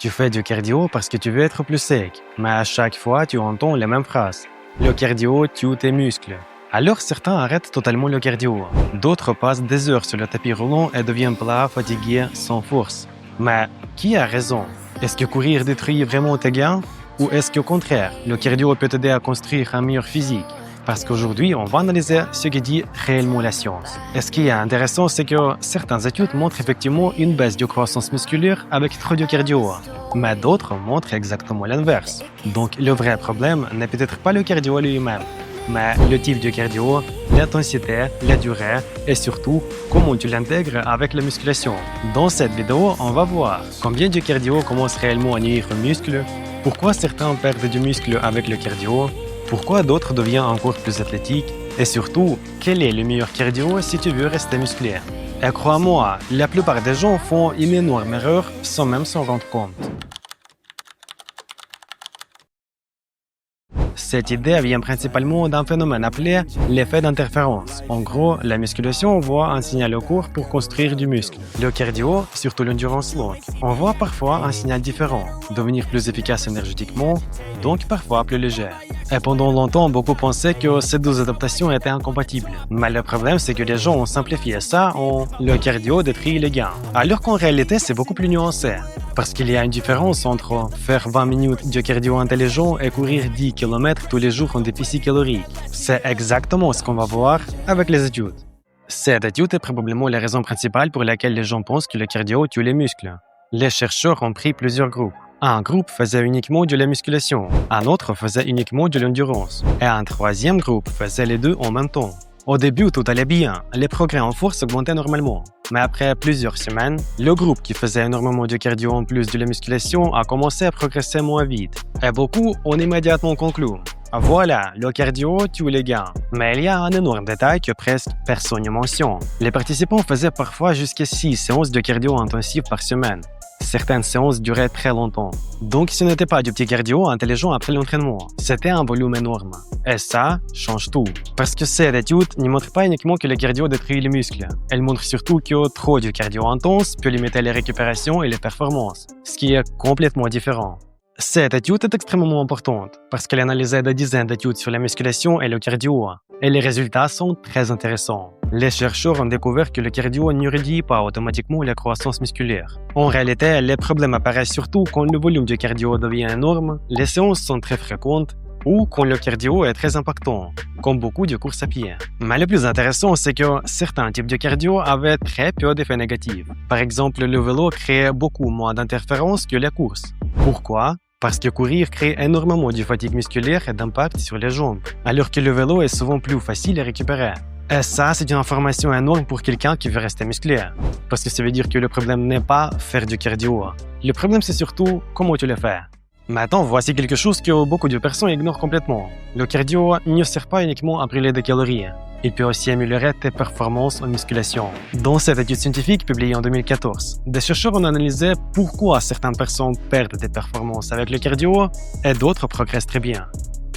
Tu fais du cardio parce que tu veux être plus sec, mais à chaque fois, tu entends les mêmes phrases. Le cardio tue tes muscles. Alors certains arrêtent totalement le cardio. D'autres passent des heures sur le tapis roulant et deviennent plats, fatigués, sans force. Mais qui a raison? Est-ce que courir détruit vraiment tes gains? Ou est-ce qu'au contraire, le cardio peut t'aider à construire un meilleur physique? Parce qu'aujourd'hui, on va analyser ce que dit réellement la science. Et ce qui est intéressant, c'est que certaines études montrent effectivement une baisse de croissance musculaire avec trop de cardio. Mais d'autres montrent exactement l'inverse. Donc le vrai problème n'est peut-être pas le cardio lui-même, mais le type de cardio, l'intensité, la durée et surtout comment tu l'intègres avec la musculation. Dans cette vidéo, on va voir combien de cardio commence réellement à nuire aux muscles, pourquoi certains perdent du muscle avec le cardio, pourquoi d'autres deviennent encore plus athlétiques et surtout, quel est le meilleur cardio si tu veux rester musclé. Et crois-moi, la plupart des gens font une énorme erreur sans même s'en rendre compte. Cette idée vient principalement d'un phénomène appelé l'effet d'interférence. En gros, la musculation envoie un signal au corps pour construire du muscle. Le cardio, surtout l'endurance longue, envoie parfois un signal différent, devenir plus efficace énergétiquement, donc parfois plus léger. Et pendant longtemps, beaucoup pensaient que ces deux adaptations étaient incompatibles. Mais le problème, c'est que les gens ont simplifié ça en le cardio détruit les gains. Alors qu'en réalité, c'est beaucoup plus nuancé. Parce qu'il y a une différence entre faire 20 minutes de cardio intelligent et courir 10 km tous les jours en déficit calorique. C'est exactement ce qu'on va voir avec les études. Cette étude est probablement la raison principale pour laquelle les gens pensent que le cardio tue les muscles. Les chercheurs ont pris plusieurs groupes. Un groupe faisait uniquement de la musculation, un autre faisait uniquement de l'endurance, et un troisième groupe faisait les deux en même temps. Au début, tout allait bien, les progrès en force augmentaient normalement. Mais après plusieurs semaines, le groupe qui faisait énormément de cardio en plus de la musculation a commencé à progresser moins vite. Et beaucoup ont immédiatement conclu. Voilà, le cardio tue les gains. Mais il y a un énorme détail que presque personne ne mentionne. Les participants faisaient parfois jusqu'à 6 séances de cardio intensif par semaine. Certaines séances duraient très longtemps. Donc ce n'était pas du petit cardio intelligent après l'entraînement, c'était un volume énorme. Et ça change tout. Parce que cette étude ne montre pas uniquement que le cardio détruit les muscles. Elle montre surtout que trop de cardio intense peut limiter les récupérations et les performances, ce qui est complètement différent. Cette étude est extrêmement importante parce qu'elle analysait des dizaines d'études sur la musculation et le cardio. Et les résultats sont très intéressants. Les chercheurs ont découvert que le cardio ne réduit pas automatiquement la croissance musculaire. En réalité, les problèmes apparaissent surtout quand le volume de cardio devient énorme, les séances sont très fréquentes ou quand le cardio est très impactant, comme beaucoup de courses à pied. Mais le plus intéressant, c'est que certains types de cardio avaient très peu d'effets négatifs. Par exemple, le vélo crée beaucoup moins d'interférences que la course. Pourquoi ? Parce que courir crée énormément de fatigue musculaire et d'impact sur les jambes, alors que le vélo est souvent plus facile à récupérer. Et ça, c'est une information énorme pour quelqu'un qui veut rester musclé. Parce que ça veut dire que le problème n'est pas faire du cardio. Le problème, c'est surtout comment tu le fais. Maintenant, voici quelque chose que beaucoup de personnes ignorent complètement. Le cardio ne sert pas uniquement à brûler des calories. Il peut aussi améliorer tes performances en musculation. Dans cette étude scientifique publiée en 2014, des chercheurs ont analysé pourquoi certaines personnes perdent des performances avec le cardio et d'autres progressent très bien.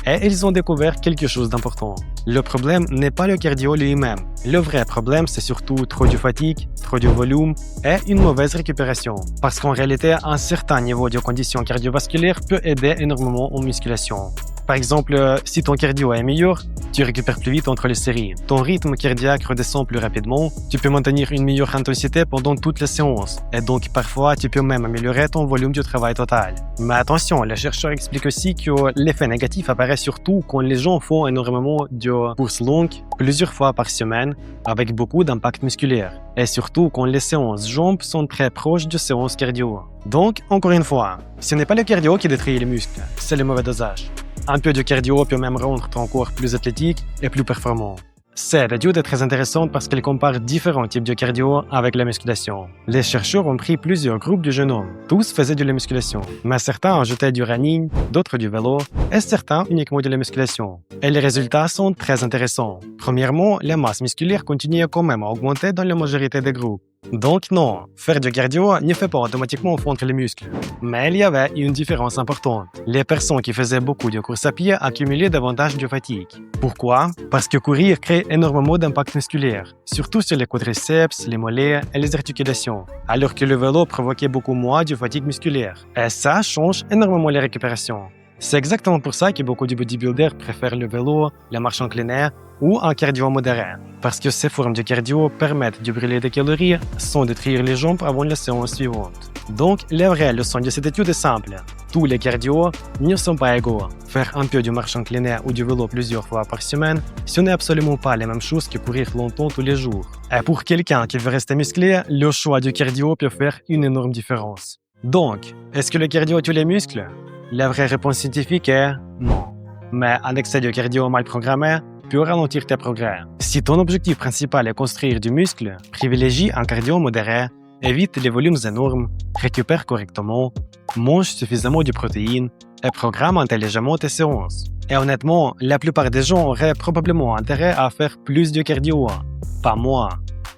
Et ils ont découvert quelque chose d'important. Le problème n'est pas le cardio lui-même. Le vrai problème, c'est surtout trop de fatigue, trop de volume et une mauvaise récupération. Parce qu'en réalité, un certain niveau de condition cardiovasculaire peut aider énormément en musculation. Par exemple, si ton cardio est meilleur, tu récupères plus vite entre les séries. Ton rythme cardiaque redescend plus rapidement, tu peux maintenir une meilleure intensité pendant toutes les séances. Et donc parfois, tu peux même améliorer ton volume de travail total. Mais attention, les chercheurs expliquent aussi que l'effet négatif apparaît surtout quand les gens font énormément de courses longues, plusieurs fois par semaine, avec beaucoup d'impact musculaire. Et surtout quand les séances jambes sont très proches de séances cardio. Donc, encore une fois, ce n'est pas le cardio qui détruit les muscles, c'est le mauvais dosage. Un peu de cardio peut même rendre ton corps plus athlétique et plus performant. Cette étude est très intéressante parce qu'elle compare différents types de cardio avec la musculation. Les chercheurs ont pris plusieurs groupes de jeunes hommes. Tous faisaient de la musculation, mais certains ajoutaient du running, d'autres du vélo, et certains uniquement de la musculation. Et les résultats sont très intéressants. Premièrement, la masse musculaire continuait quand même à augmenter dans la majorité des groupes. Donc non, faire du cardio ne fait pas automatiquement fondre les muscles. Mais il y avait une différence importante. Les personnes qui faisaient beaucoup de course à pied accumulaient davantage de fatigue. Pourquoi? Parce que courir crée énormément d'impact musculaire, surtout sur les quadriceps, les mollets et les articulations, alors que le vélo provoquait beaucoup moins de fatigue musculaire. Et ça change énormément les récupérations. C'est exactement pour ça que beaucoup de bodybuilders préfèrent le vélo, la marche inclinée ou un cardio modéré, parce que ces formes de cardio permettent de brûler des calories sans détruire les jambes avant la séance suivante. Donc, la vraie leçon de cette étude est simple. Tous les cardio ne sont pas égaux. Faire un peu de marche inclinée ou du vélo plusieurs fois par semaine, ce n'est absolument pas la même chose que courir longtemps tous les jours. Et pour quelqu'un qui veut rester musclé, le choix du cardio peut faire une énorme différence. Donc, est-ce que le cardio tue les muscles? La vraie réponse scientifique est non. Mais un excès de cardio mal programmé peut ralentir tes progrès. Si ton objectif principal est construire du muscle, privilégie un cardio modéré, évite les volumes énormes, récupère correctement, mange suffisamment de protéines et programme intelligemment tes séances. Et honnêtement, la plupart des gens auraient probablement intérêt à faire plus de cardio, pas moins.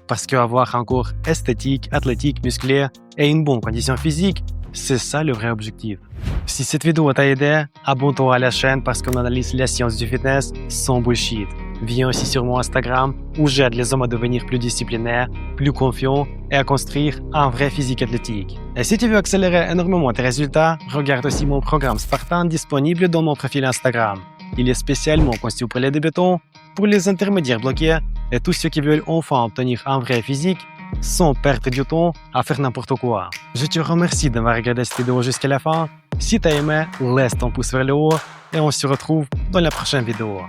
Parce qu'avoir un corps esthétique, athlétique, musclé et une bonne condition physique, c'est ça le vrai objectif. Si cette vidéo t'a aidé, abonne-toi à la chaîne parce qu'on analyse la science du fitness sans bullshit. Viens aussi sur mon Instagram où j'aide les hommes à devenir plus disciplinés, plus confiants et à construire un vrai physique athlétique. Et si tu veux accélérer énormément tes résultats, regarde aussi mon programme Spartan disponible dans mon profil Instagram. Il est spécialement conçu pour les débutants, pour les intermédiaires bloqués et tous ceux qui veulent enfin obtenir un vrai physique sans perdre du temps à faire n'importe quoi. Je te remercie d'avoir regardé cette vidéo jusqu'à la fin. Si t'as aimé, laisse ton pouce vers le haut et on se retrouve dans la prochaine vidéo.